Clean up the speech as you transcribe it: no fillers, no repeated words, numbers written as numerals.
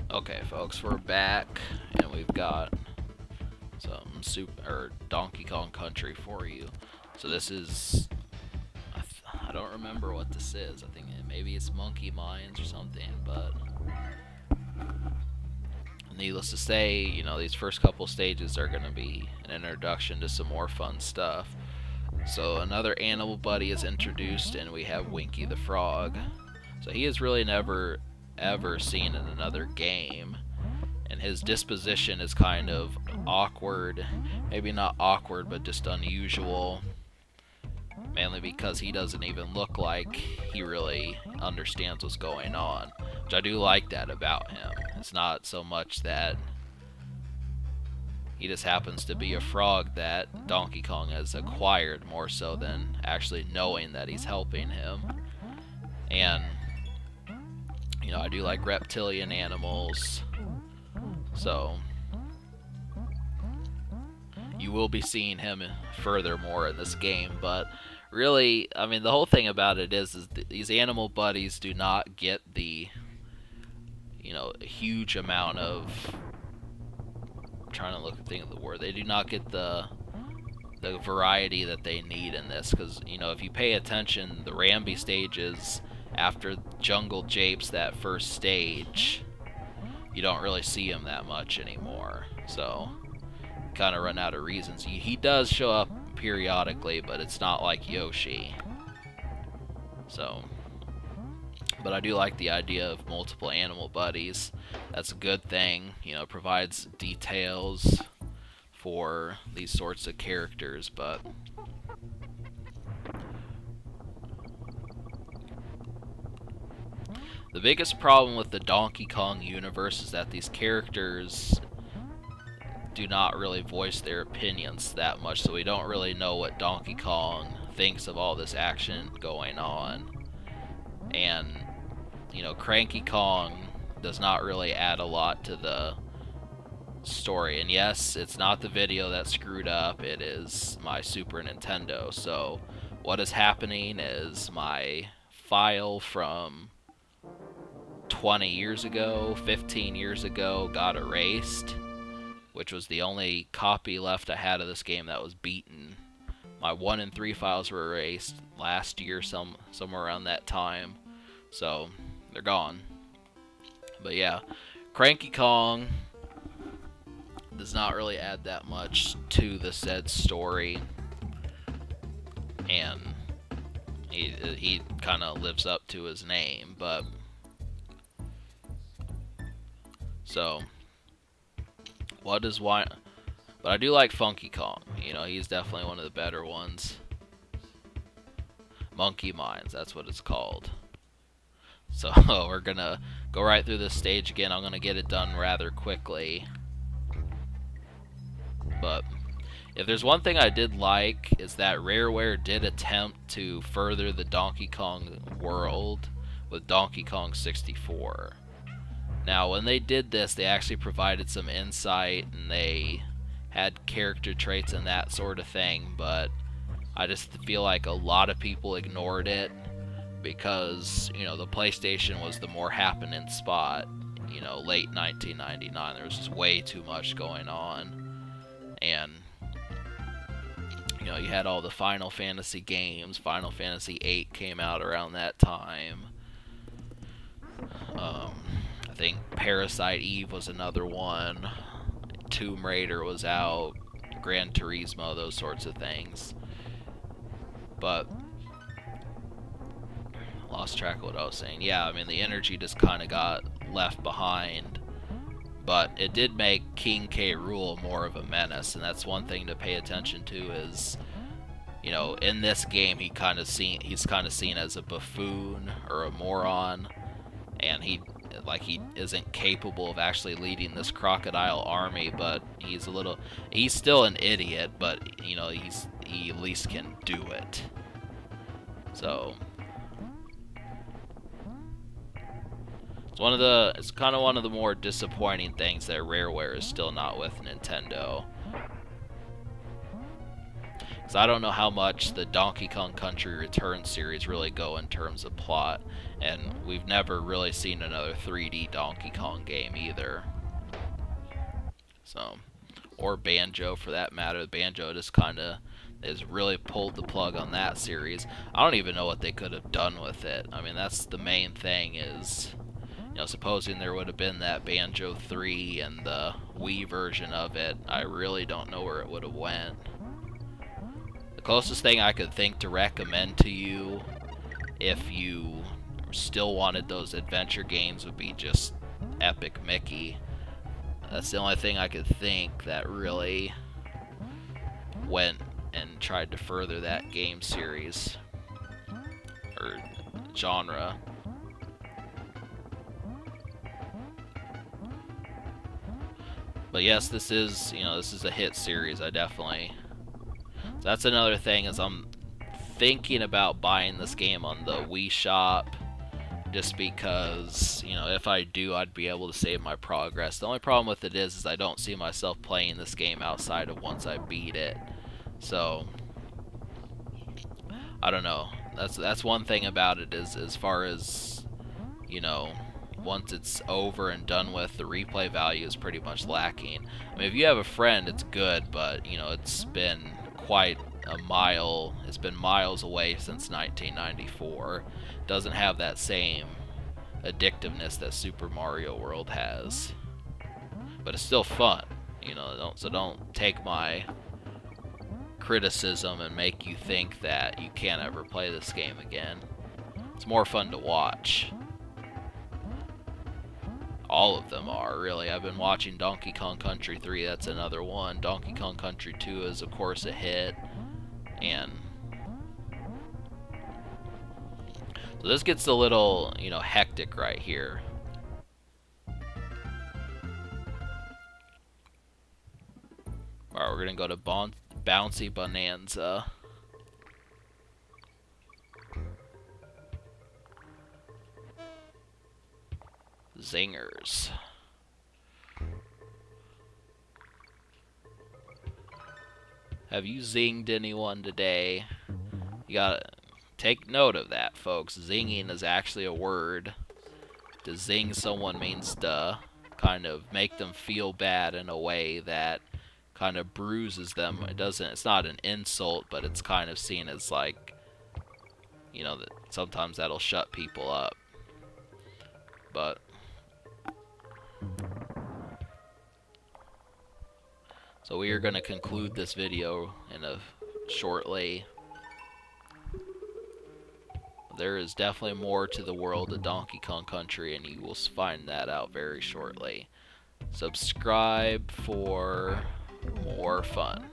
Okay, folks, we're back, and we've got some Donkey Kong Country for you. So this is, I don't remember what this is. I think maybe it's Monkey Mines or something, but needless to say, these first couple stages are going to be an introduction to some more fun stuff. So another animal buddy is introduced, and we have Winky the Frog. So he is really never ever seen in another game, and his disposition is kind of awkward. Maybe not awkward, but just unusual. Mainly because he doesn't even look like he really understands what's going on. Which I do like that about him. It's not so much that he just happens to be a frog that Donkey Kong has acquired, more so than actually knowing that he's helping him. And, I do like reptilian animals. So, you will be seeing him furthermore in this game, but really, the whole thing about it is these animal buddies do not get the, huge amount of, I'm trying to think of the word, they do not get the variety that they need in this, because, if you pay attention, the Rambi stages, after Jungle Japes, that first stage, you don't really see him that much anymore, so kind of run out of reasons. He does show up periodically, but it's not like Yoshi. So, but I do like the idea of multiple animal buddies. That's a good thing. It provides details for these sorts of characters, but the biggest problem with the Donkey Kong universe is that these characters do not really voice their opinions that much, so we don't really know what Donkey Kong thinks of all this action going on. And, Cranky Kong does not really add a lot to the story. And yes, it's not the video that screwed up, it is my Super Nintendo. So, what is happening is my file from 20 years ago, 15 years ago, got erased, which was the only copy left I had of this game that was beaten. My 1 and 3 files were erased last year, somewhere around that time, so they're gone. But yeah, Cranky Kong does not really add that much to the said story, and he kind of lives up to his name, but so what is why? But I do like Funky Kong. He's definitely one of the better ones. Monkey Mines, that's what it's called. So we're gonna go right through this stage again. I'm gonna get it done rather quickly. But if there's one thing I did like, is that Rareware did attempt to further the Donkey Kong world with Donkey Kong 64. Now, when they did this, they actually provided some insight, and they had character traits and that sort of thing, but I just feel like a lot of people ignored it because, the PlayStation was the more happening spot, late 1999. There was just way too much going on, and, you had all the Final Fantasy games. Final Fantasy VIII came out around that time. I think Parasite Eve was another one. Tomb Raider was out. Gran Turismo, those sorts of things. But lost track of what I was saying. Yeah, the energy just kind of got left behind. But it did make King K. Rool more of a menace, and that's one thing to pay attention to is, in this game he's kind of seen as a buffoon or a moron, and he isn't capable of actually leading this crocodile army, but he's still an idiot, but he at least can do it. So it's kind of one of the more disappointing things that Rareware is still not with Nintendo. Because I don't know how much the Donkey Kong Country Returns series really go in terms of plot, and we've never really seen another 3D Donkey Kong game either. So, or Banjo for that matter. Banjo just kind of has really pulled the plug on that series. I don't even know what they could have done with it. I mean, that's the main thing is, you know, supposing there would have been that Banjo 3 and the Wii version of it, I really don't know where it would have went. The closest thing I could think to recommend to you if you still wanted those adventure games would be just Epic Mickey. That's the only thing I could think that really went and tried to further that game series or genre. But yes, this is, you know, this is a hit series. I definitely. So that's another thing is I'm thinking about buying this game on the Wii Shop, just because, you know, if I do, I'd be able to save my progress. The only problem with it is I don't see myself playing this game outside of once I beat it. So I don't know. That's one thing about it is, as far as, you know, once it's over and done with, the replay value is pretty much lacking. I mean, if you have a friend, it's good, but, you know, it's been quite a mile. It's been miles away since 1994. It doesn't have that same addictiveness that Super Mario World has. But it's still fun, you know, so don't take my criticism and make you think that you can't ever play this game again. It's more fun to watch. All of them are, really. I've been watching Donkey Kong Country 3, that's another one. Donkey Kong Country 2 is, of course, a hit. And so this gets a little, you know, hectic right here. Alright, we're gonna go to Bouncy Bonanza. Zingers. Have you zinged anyone today? You gotta take note of that, folks. Zinging is actually a word. To zing someone means to kind of make them feel bad in a way that kind of bruises them. It's not an insult, but it's kind of seen as like, you know, that sometimes that'll shut people up. But so we are going to conclude this video shortly. There is definitely more to the world of Donkey Kong Country, and you will find that out very shortly. Subscribe for more fun.